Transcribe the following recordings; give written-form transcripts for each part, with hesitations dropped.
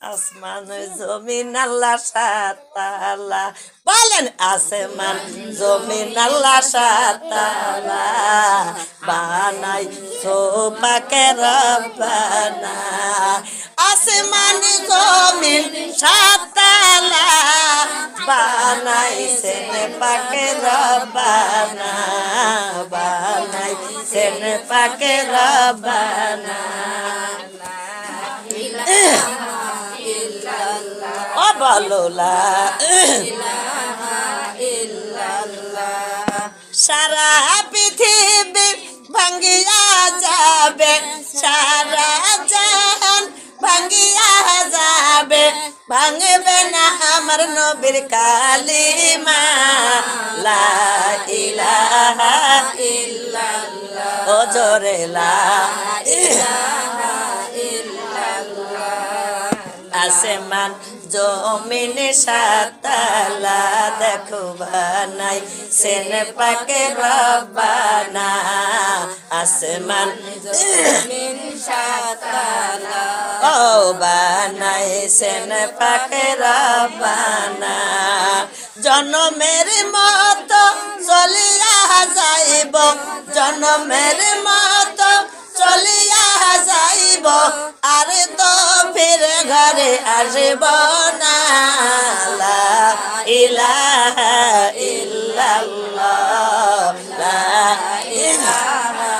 আসমান জমিন আল্লাহ সাতালা বলেন আসমান জমিন আল্লাহ সাতালা বানাই সোপাকে রব্বানা আসমান জমিন সাতালা বানাইছেন পাকে রব্বানা বানাইছেন পাকে রব্বানা ও বলোলা সারা পৃথিবী ভাঙ্গিয়া যাবে সারা জাহান ভাঙ্গিয়া যাবে ভাঙবে না আমার নবীর কালিমা লা ইলাহা ইল্লাল্লাহ ও জোরে লা ইলাহা আসমান জমিন সাতালা দেখো বানাই সেন পাকে রব্বানা আসমান জমিন সাতালা ও বানাই সেন পাকে রব্বানা জনমের মতো চলিয়া যাইব জনমের মতো চলিয়া যাইব আর তো ফির ঘরে আসব না লা ইলাহা ইল্লাল্লাহ লা ইলাহা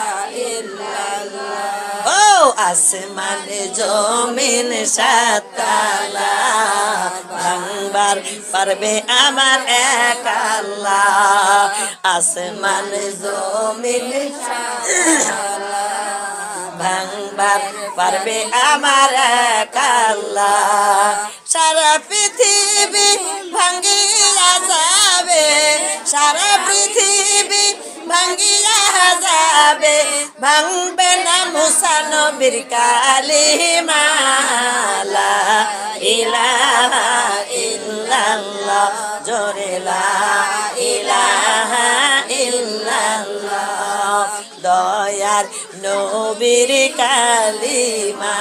ইল্লাল্লাহ ও আসমান জমিন সাতালা ভাঙবার পারবে আমার এক আল্লাহ আসমান জমিন সাতালা ভাঙবার পারবে আমার এক আল্লাহ সারা পৃথিবী ভাঙ্গিয়া যাবে সারা পৃথিবী ভাঙ্গিয়া যাবে ভাঙবে না মুসা নবীর কালিমা লা ইলাহা ইল্লাল্লাহ জোরে লা ইলাহা ইল্লাল্লাহ দয়ার নবীর কালিমা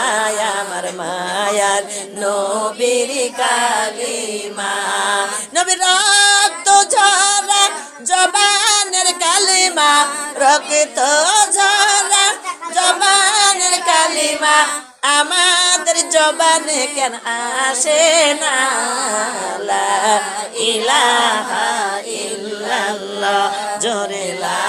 আমার মায়ার নবীর কালিমা নবীর রক্ত ঝরা জবানের কালিমা রক্ত ঝরা জবানের কালিমা আমাদের জবানে কেন আসে না লা ইলাহা ইল্লাল্লাহ জোরে লা